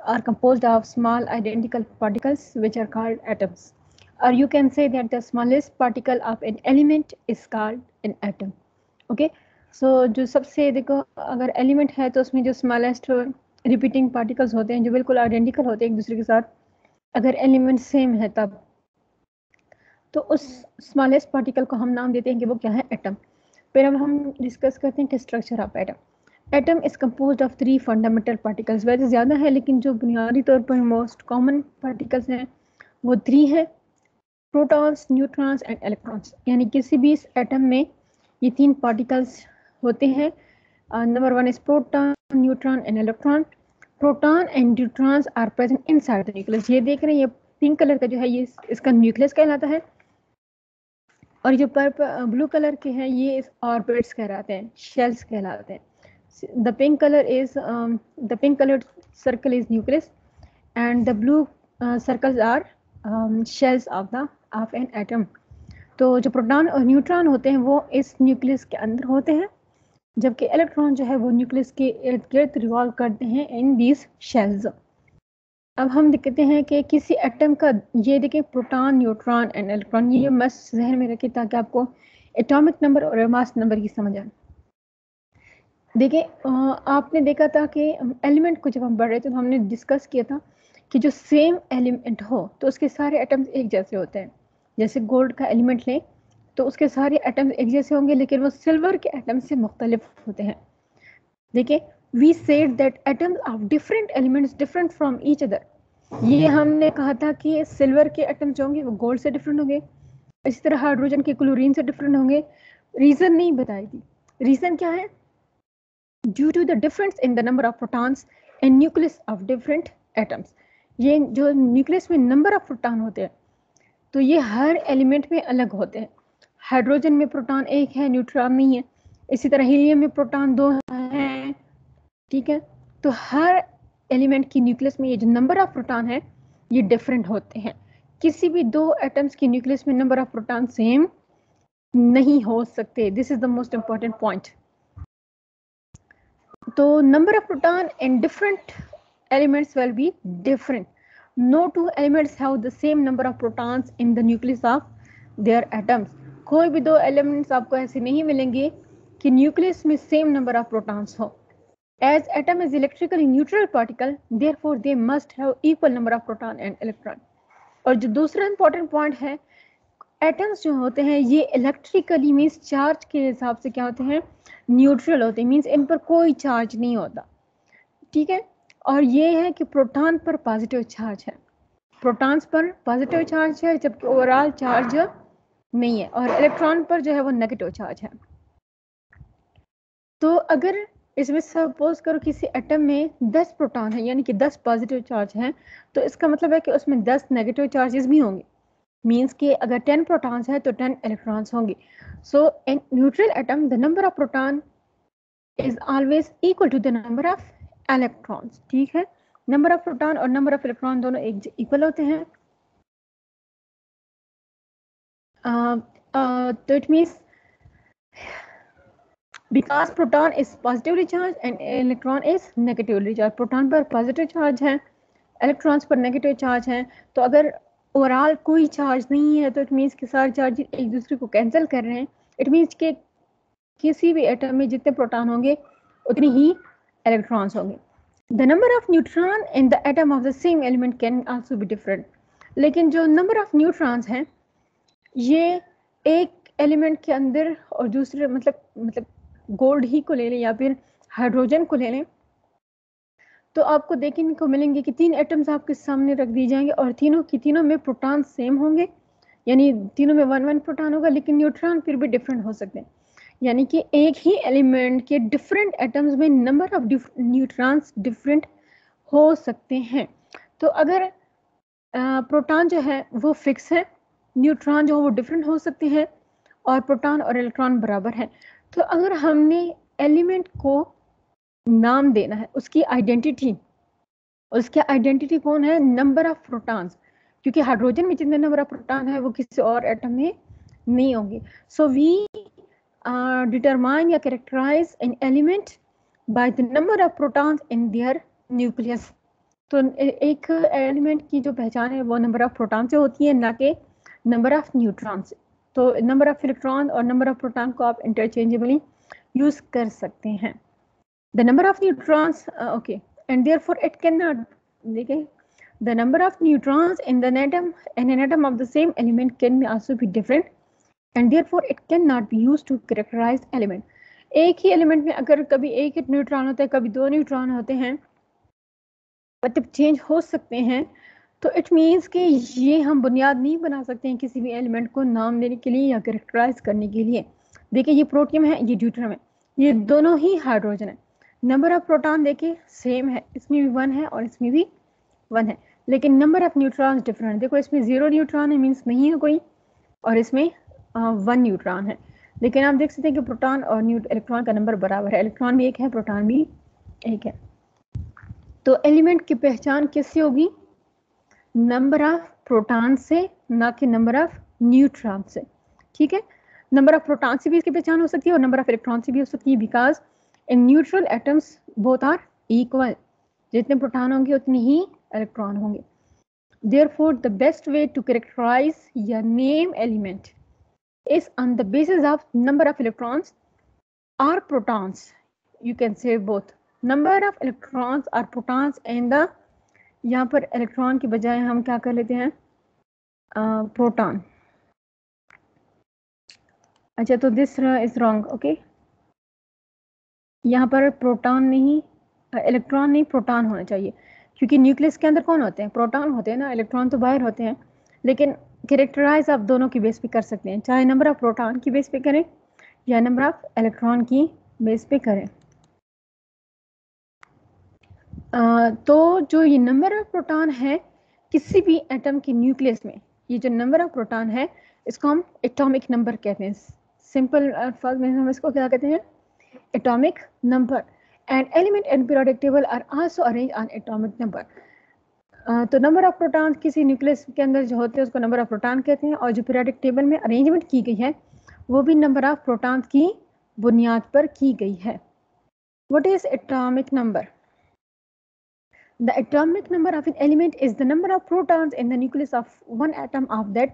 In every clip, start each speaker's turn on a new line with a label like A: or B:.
A: are composed of small identical particles which are called atoms. Or you can say that the smallest particle of an element is called an atom. Okay, so जो सबसे देखो अगर element है तो उसमें जो smallest repeating particles होते हैं जो बिल्कुल आइडेंटिकल होते हैं एक दूसरे के साथ, अगर एलिमेंट सेम है तब तो उस स्मॉलेस्ट पार्टिकल को हम नाम देते हैं कि वो क्या है, एटम. फिर अब हम डिस्कस करते हैं कि structure of atom. Atom is composed of 3 fundamental particles. वैसे ज़्यादा है लेकिन जो बुनियादी तौर पर मोस्ट कॉमन पार्टिकल्स हैं वो 3 हैं, प्रोटॉन्स, न्यूट्रॉन्स एंड इलेक्ट्रॉन्स. यानी किसी भी इस एटम में ये 3 पार्टिकल्स होते हैं. Number 1 is proton, neutron and electron. Proton and neutrons are present inside the nucleus. ये देख रहे हैं, ये पिंक कलर का जो है ये इसका न्यूक्लियस कहलाता है, और जो ब्लू कलर के हैं ये इस ऑर्बिट्स कहलाते हैं, शेल्स कहलाते हैं. The pink colour circle is nucleus and the blue circles are shells of an atom. तो जो प्रोटॉन और न्यूट्रॉन होते हैं वो इस न्यूक्लियस के अंदर होते हैं, जबकि इलेक्ट्रॉन जो है वो न्यूक्लियस के इर्द गिर्द रिवॉल्व करते हैं इन दीज शेल्स. अब हम देखते हैं कि किसी एटम का, ये देखिए प्रोटॉन, न्यूट्रॉन एंड इलेक्ट्रॉन, ये मस्त जहन में रखिए ताकि आपको एटॉमिक नंबर और मास नंबर की समझ आए. देखिए आपने देखा था कि एलिमेंट को जब हम पढ़ रहे थे तो हमने डिस्कस किया था कि जो सेम एलिमेंट हो तो उसके सारे एटम्स एक जैसे होते हैं. जैसे गोल्ड का एलिमेंट लें तो उसके सारे एटम्स एक जैसे होंगे, लेकिन वो सिल्वर के एटम से मुख्तलिफ होते हैं. देखिए we said that atoms of different elements different from each other. ये हमने कहा था कि सिल्वर के एटम्स जो होंगे वो गोल्ड से डिफरेंट होंगे, इसी तरह हाइड्रोजन के क्लोरीन से डिफरेंट होंगे. रीज़न नहीं बताई थी. रीज़न क्या है? Due to the difference in the number of protons and nucleus of different atoms. ये जो न्यूक्लियस में नंबर ऑफ प्रोटॉन होते हैं तो ये हर एलिमेंट में अलग होते हैं. हाइड्रोजन में प्रोटॉन 1 है, न्यूट्रॉन नहीं है. इसी तरह हीलियम में प्रोटॉन 2 हैं. ठीक है, तो हर एलिमेंट की न्यूक्लियस में ये जो नंबर ऑफ प्रोटॉन है ये डिफरेंट होते हैं. किसी भी 2 एटम्स की न्यूक्लियस में नंबर ऑफ प्रोटॉन सेम नहीं हो सकते. This is the most important point. तो number of proton in different elements will be different. No 2 elements have the same number of protons in the nucleus of their atoms. कोई भी 2 elements आपको ऐसे नहीं मिलेंगे कि न्यूक्लियस में same number of protons हो. As atom is electrically neutral particle, therefore they must have equal number of proton and electron. और जो दूसरा इंपॉर्टेंट पॉइंट है, एटम्स जो होते हैं ये इलेक्ट्रिकली मीन्स चार्ज के हिसाब से क्या होते हैं, न्यूट्रल होते हैं. मीन्स इन पर कोई चार्ज नहीं होता. ठीक है, और ये है कि प्रोटॉन पर पॉजिटिव चार्ज है, प्रोटॉन्स पर पॉजिटिव चार्ज है, जबकि ओवरऑल चार्ज नहीं है, और इलेक्ट्रॉन पर जो है वो नेगेटिव चार्ज है. तो अगर इसमें सपोज करो किसी एटम में 10 प्रोटॉन है यानी कि 10 पॉजिटिव चार्ज हैं, तो इसका मतलब है कि उसमें 10 नेगेटिव चार्जेस भी होंगे. मीन्स कि अगर 10 प्रोटॉन्स है तो 10 इलेक्ट्रॉन्स होंगे. So in neutral atom the number of proton is always equal to the number of electrons. ठीक है, नंबर ऑफ प्रोटॉन और नंबर ऑफ इलेक्ट्रॉन दोनों एक इक्वल होते हैं. तो it means because proton is positively charge and electron is negatively charge. Proton पर positive charge है, इलेक्ट्रॉन्स पर नेगेटिव चार्ज है. तो अगर ओवरऑल कोई चार्ज नहीं है तो इट मीन्स कि सारे चार्ज एक दूसरे को कैंसिल कर रहे हैं. इट मीन्स कि किसी भी एटम में जितने प्रोटॉन होंगे उतनी ही इलेक्ट्रॉन्स होंगे. The number of neutron in the atom of the same element can also be different. लेकिन जो number of neutrons हैं ये एक एलिमेंट के अंदर और दूसरे मतलब गोल्ड ही को ले लें या फिर हाइड्रोजन को ले लें तो आपको देखने को मिलेंगे कि 3 एटम्स आपके सामने रख दिए जाएंगे और तीनों में प्रोटॉन सेम होंगे, यानी तीनों में 1 प्रोटॉन होगा, लेकिन न्यूट्रॉन फिर भी डिफरेंट हो सकते हैं. यानी कि एक ही एलिमेंट के डिफरेंट एटम्स में नंबर ऑफ न्यूट्रॉन्स डिफरेंट हो सकते हैं. तो अगर प्रोटॉन जो है वो फिक्स है, न्यूट्रॉन जो है वो डिफरेंट हो सकते हैं, और प्रोटॉन और इलेक्ट्रॉन बराबर हैं. तो अगर हमने एलिमेंट को नाम देना है, उसकी आइडेंटिटी कौन है, नंबर ऑफ प्रोटॉन्स, क्योंकि हाइड्रोजन में जितने नंबर ऑफ प्रोटॉन है वो किसी और एटम में नहीं होंगे. सो वी determine या characterize an element by the number of protons in their nucleus. तो एक एलिमेंट की जो पहचान है वो नंबर ऑफ प्रोटॉन से होती है, ना कि नंबर ऑफ न्यूट्रॉन से। तो नंबर ऑफ इलेक्ट्रॉन और नंबर ऑफ प्रोटॉन को आप इंटरचेंजेबली यूज कर सकते हैं। The number of neutrons okay and therefore it can not, देखिए, the number of neutrons in an atom of the same element can also be different and therefore it cannot be used to characterize element. एक ही element में अगर कभी एक ही neutron होता है, कभी दो न्यूट्रॉन होते हैं, मतलब चेंज हो सकते हैं, तो इट मीन्स कि ये हम बुनियाद नहीं बना सकते हैं किसी भी एलिमेंट को नाम देने के लिए या कैरेक्टराइज करने के लिए। देखिए ये प्रोटियम है, ये ड्यूटेरियम है, ये दोनों ही हाइड्रोजन है। नंबर ऑफ प्रोटॉन देखिए सेम है, इसमें भी 1 है और इसमें भी 1 है, लेकिन नंबर ऑफ न्यूट्रॉन्स डिफरेंट। देखो इसमें 0 न्यूट्रॉन है, मीन्स नहीं है कोई, और इसमें 1 न्यूट्रॉन है। लेकिन आप देख सकते हैं कि प्रोटॉन और इलेक्ट्रॉन का नंबर बराबर है, इलेक्ट्रॉन भी एक है, प्रोटॉन भी एक है। तो एलिमेंट की पहचान किससे होगी? नंबर ऑफ प्रोटॉन से, ना कि नंबर ऑफ न्यूट्रॉन से। ठीक है, नंबर ऑफ प्रोटॉन से भी इसकी पहचान हो सकती है और नंबर ऑफ इलेक्ट्रॉन से भी हो सकती है, because in neutral atoms both are equal, जितने प्रोटॉन होंगे उतने ही इलेक्ट्रॉन होंगे। Therefore, the best way to characterize your name element is on the basis of number of electrons or protons. You can say both. Number of electrons or protons and the, यहाँ पर electron की बजाय हम क्या कर लेते हैं, proton. अच्छा, तो दिस इज रॉन्ग, ओके। यहाँ पर प्रोटॉन नहीं, इलेक्ट्रॉन नहीं, प्रोटॉन होना चाहिए, क्योंकि न्यूक्लियस के अंदर कौन होते हैं? प्रोटॉन होते हैं ना, इलेक्ट्रॉन तो बाहर होते हैं। लेकिन कैरेक्टराइज आप दोनों की बेस पे कर सकते हैं, चाहे नंबर ऑफ प्रोटॉन की बेस पे करें या नंबर ऑफ इलेक्ट्रॉन की बेस पे करें। तो जो ये नंबर ऑफ प्रोटॉन है किसी भी एटम के न्यूक्लियस में, ये जो नंबर ऑफ प्रोटॉन है इसको हम एटॉमिक नंबर कहते हैं। सिंपल अल्फाज में हम इसको क्या कहते हैं? Atomic number. And element and periodic table are also arrange on atomic number. तो नंबर ऑफ प्रोटॉन किसी न्यूक्लियस के अंदर जो होते हैं उसको नंबर ऑफ प्रोटॉन कहते हैं, और जो पीरियोडिक टेबल में अरेंजमेंट की गई है वो भी नंबर ऑफ प्रोटॉन की बुनियाद पर की गई है। What is atomic number? The atomic number of an element is the number of protons in the nucleus of one atom of that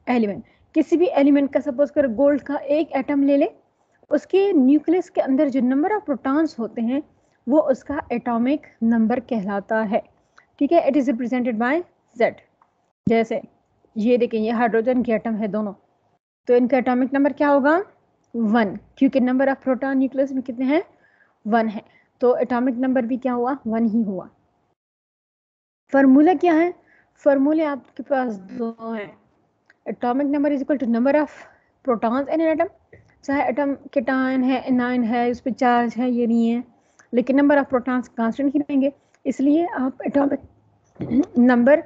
A: element. किसी भी एलिमेंट का सपोज कर गोल्ड का एक एटम ले ले, उसके न्यूक्लियस के अंदर जो नंबर ऑफ प्रोटॉन्स होते हैं वो उसका एटॉमिक नंबर कहलाता है। ठीक है, it is represented by Z। जैसे ये देखें, ये हाइड्रोजन के एटम है दोनों, तो इनका एटॉमिक नंबर क्या होगा? 1, क्योंकि नंबर ऑफ प्रोटॉन न्यूक्लियस में कितने हैं? 1 है, तो एटॉमिक नंबर भी क्या हुआ? 1 ही हुआ। फार्मूला क्या है? फार्मूले आपके पास दो हैं। Atomic number is equal to number of protons in an atom, चाहे एटम केटायन है, एनायन है, उस पर चार्ज है, ये नहीं है, लेकिन नंबर ऑफ प्रोटॉन्स कांस्टेंट ही रहेंगे। इसलिए आप एटॉमिक नंबर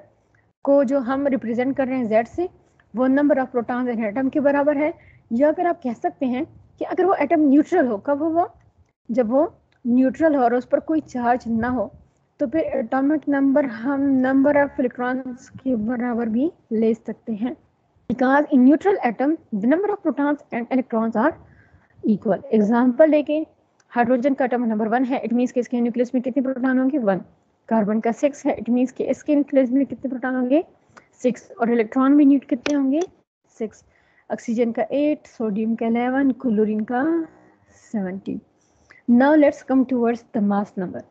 A: को जो हम रिप्रेजेंट कर रहे हैं Z से, वो number of protons in atom के बराबर है। या फिर आप कह सकते हैं कि अगर वो एटम न्यूट्रल हो, कब हो वो? जब वो न्यूट्रल हो और उस पर कोई चार्ज ना हो, तो फिर एटॉमिक नंबर हम नंबर ऑफ इलेक्ट्रॉन्स के बराबर भी ले सकते हैं, because in neutral atom the number of protons and electrons are equal. Example देखें, हाइड्रोजन का एटम नंबर 1 है, इट मीन्स कि इसके न्यूक्लियस में कितने प्रोटॉन होंगे? 1। कार्बन का 6 है, इट मीन्स कि इसके न्यूक्लियस में कितने प्रोटॉन होंगे? 6, और इलेक्ट्रॉन भी कितने होंगे? 6। ऑक्सीजन का 8, सोडियम का 11, क्लोरीन का 17। Now let's come towards the mass number.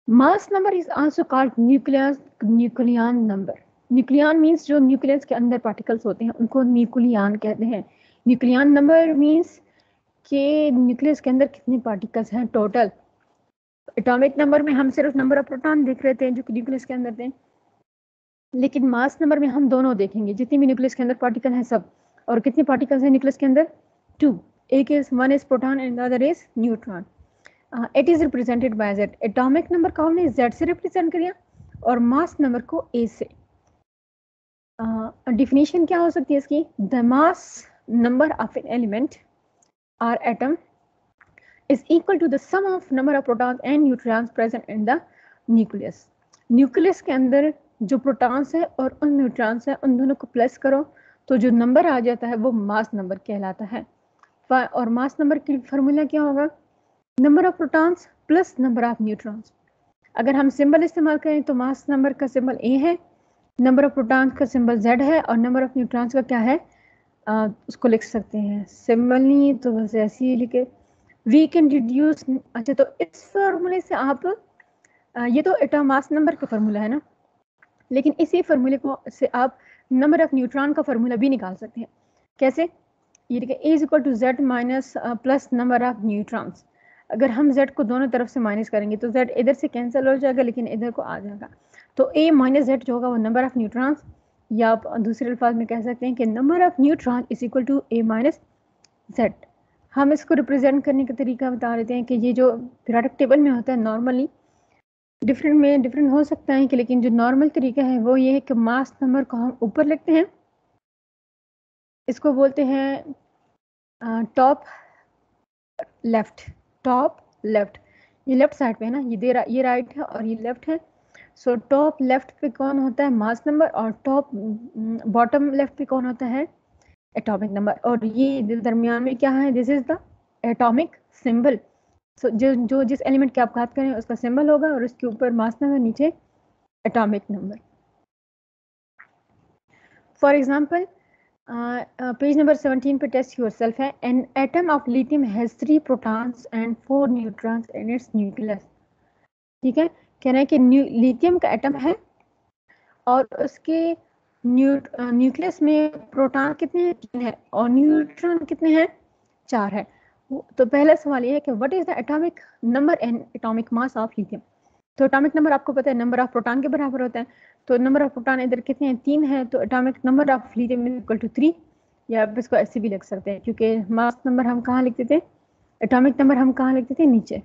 A: Mass number is also called nucleon number. Nucleon means जो न्यूक्लियस के अंदर पार्टिकल्स होते हैं उनको न्यूक्लियन कहते हैं। न्यूक्लियन नंबर मीन्स कि न्यूक्लियस के अंदर कितने पार्टिकल्स हैं टोटल। एटॉमिक नंबर में हम सिर्फ नंबर ऑफ प्रोटॉन देख रहे थे जो कि न्यूक्लियस के अंदर थे, लेकिन मास नंबर में हम दोनों देखेंगे, जितने भी न्यूक्लियस के अंदर पार्टिकल हैं सब। और कितने पार्टिकल्स हैं न्यूक्लियस के अंदर? 2। one is proton and the other is neutron. It is represented by Z. Atomic number को हमने Z से रिप्रेजेंट किया और मास नंबर को A से। डिफिनेशन क्या हो सकती है इसकी? The mass number of an element or atom is equal to the sum of number of protons and neutrons present in the nucleus. Nucleus के अंदर जो प्रोटॉन्स है और उन न्यूट्रॉन्स है, उन दोनों को प्लस करो तो जो नंबर आ जाता है वो मास नंबर कहलाता है। और मास नंबर की फार्मूला क्या होगा? Number of protons plus number of neutrons. अगर हम सिंबल इस्तेमाल करें तो मास नंबर का सिंबल ए है, नंबर ऑफ प्रोटॉन्स का सिंबल Z है और नंबर ऑफ न्यूट्रॉन्स का क्या है, उसको लिख सकते हैं सिंबल नहीं तो बस ऐसे ही लिखे वी कैन रिड्यूस। अच्छा, तो इस फॉर्मूले से आप ये तो एटॉमिक मास नंबर का फॉर्मूला है ना, लेकिन इसी फॉर्मूले को से आप नंबर ऑफ न्यूट्रॉन का फॉर्मूला भी निकाल सकते हैं। कैसे, ये देखिए A is equal to Z minus plus number of neutrons. अगर हम Z को दोनों तरफ से माइनस करेंगे तो Z इधर से कैंसिल हो जाएगा लेकिन इधर को आ जाएगा, तो A माइनस Z जो होगा वो नंबर ऑफ न्यूट्रॉन्स, या आप दूसरे अल्फाज में कह सकते हैं कि number of neutron is equal to A minus Z। हम इसको रिप्रेजेंट करने का तरीका बता देते हैं कि ये जो पीरियोडिक टेबल में होता है नॉर्मली डिफरेंट में डिफरेंट हो सकता है कि, लेकिन जो नॉर्मल तरीका है वो ये है कि मास नंबर को हम ऊपर लिखते हैं, इसको बोलते हैं टॉप लेफ्ट, टॉप लेफ्ट। ये लेफ्ट साइड पे है ना, ये राइट है और ये लेफ्ट है। सो टॉप लेफ्ट पे कौन होता है, मास नंबर, और टॉप बॉटम लेफ्ट पे कौन होता है, एटॉमिक नंबर। और ये दरमियान में क्या है, this is the atomic symbol. So जो जिस एलिमेंट की आप बात करें उसका सिंबल होगा और उसके ऊपर मास नंबर, नीचे atomic number. For example page number 17 पे टेस्ट योरसेल्फ है, an atom of lithium has 3 protons and 4 neutrons in its nucleus. ठीक है, कह रहे हैं कि लिथियम का एटम है और उसके न्यूक्लियस में प्रोटॉन कितने हैं, 3 है, और न्यूट्रॉन कितने हैं, 4 है। तो पहला सवाल ये है कि what is the atomic number and atomic mass of lithium. तो एटॉमिक नंबर आपको पता है नंबर ऑफ प्रोटॉन के बराबर होता है, तो नंबर ऑफ प्रोटॉन इधर कितने हैं, 3 है, तो atomic number of lithium is equal to 3, या आप इसको ऐसे भी लिख सकते हैं क्योंकि मास नंबर हम कहाँ लिखते थे, एटॉमिक नंबर हम कहाँ लिखते थे, नीचे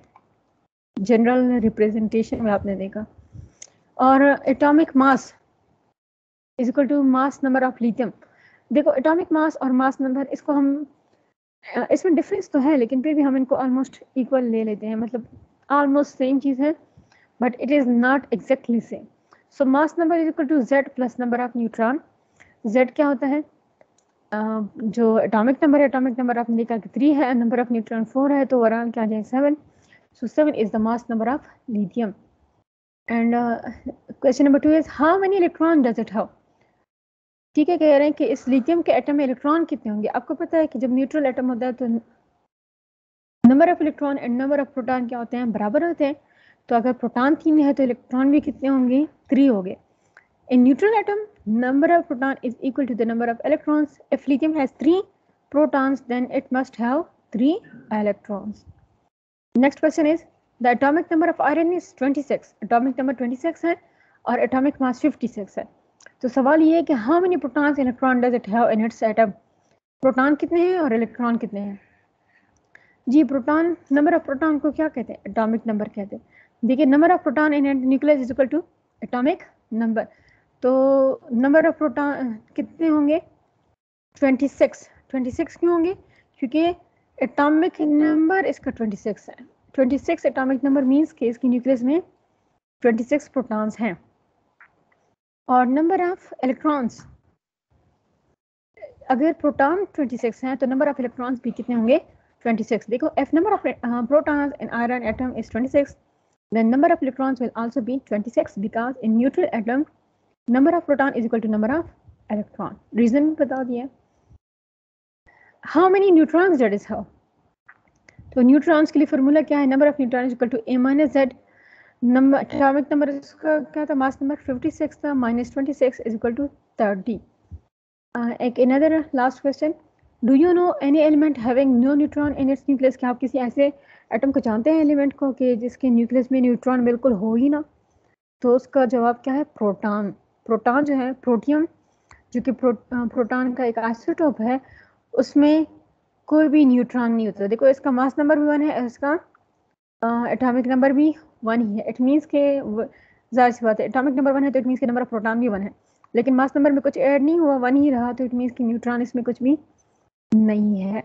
A: जनरल रिप्रेजेंटेशन में आपने देखा। और atomic mass is equal to mass number of lithium. देखो एटॉमिक मास और मास नंबर, इसको हम इसमें डिफरेंस तो है लेकिन फिर भी हम इनको ऑलमोस्ट इक्वल ले लेते हैं, मतलब ऑलमोस्ट सेम चीज़ है but it is not exactly same. So mass number is equal to Z plus number of neutron. Z क्या होता है, जो एटॉमिक नंबर है, एटॉमिक नंबर आपने देखा कि 3 है, नंबर ऑफ न्यूट्रॉन 4 है, तो ओवरऑल क्या आ जाए 7। सो 7 is the mass number of lithium. And question number 2 is how many electron does it have. ठीक है, कह रहे हैं कि इस लिथियम के एटम में इलेक्ट्रॉन कितने होंगे। आपको पता है कि जब न्यूट्रल एटम होता है तो number of electron and number of proton क्या होते हैं, बराबर होते हैं। तो अगर प्रोटॉन 3 है तो इलेक्ट्रॉन भी कितने होंगे, 3 होंगे। In neutral atom, number of proton is equal to the number of electrons. If lithium has 3 protons, then it must have 3 electrons. Next question is, the atomic number of iron is 26. Atomic number 26 है और atomic mass 56 है। तो सवाल ये है कि how many protons electron does it have in its atom? Proton कितने हैं और इलेक्ट्रॉन कितने हैं। जी, प्रोटॉन, नंबर ऑफ प्रोटॉन को क्या कहते हैं, एटॉमिक नंबर कहते हैं। देखिए, number of proton in nucleus is equal to atomic number. तो नंबर ऑफ प्रोटॉन कितने होंगे, 26। 26 क्यों होंगे, क्योंकि एटॉमिक नंबर इसका 26 है। 26 एटॉमिक नंबर मीन्स कि इसकी न्यूक्लियस में 26 प्रोटॉन्स हैं। और नंबर ऑफ इलेक्ट्रॉन्स, अगर प्रोटॉन 26 हैं तो नंबर ऑफ इलेक्ट्रॉन्स भी कितने होंगे, 26। देखो, if number of protons in iron atom is 26, then number of electrons will also be 26 because in neutral atom number of proton is equal to number of electron. Reason बता दिया। How many neutrons does it have? तो neutrons के लिए formula क्या है, number of neutron is equal to A minus Z। Number atomic number इसका क्या था, मास नंबर 56 था, माइनस 26 इज इक्वल टू 30। एक another last question, do you know any element having no neutron in its nucleus. क्या आप किसी ऐसे atom को जानते हैं, एलिमेंट को, कि जिसके न्यूक्लियस में न्यूट्रॉन बिल्कुल हो ही ना। तो उसका जवाब क्या है, प्रोटॉन। प्रोटॉन जो है, प्रोटियम, जो कि प्रोटॉन का एक आइसोटोप है, उसमें कोई भी न्यूट्रॉन नहीं होता। देखो, इसका मास नंबर भी 1 है, इसका एटॉमिक नंबर भी 1 ही है। इट मीन्स के ज़ाहिर सी बात है, एटॉमिक नंबर 1 है तो इट मीन्स के नंबर ऑफ प्रोटॉन भी 1 है, लेकिन मास नंबर में कुछ ऐड नहीं हुआ, 1 ही रहा, तो इट मीन्स कि न्यूट्रॉन इसमें कुछ भी नहीं है।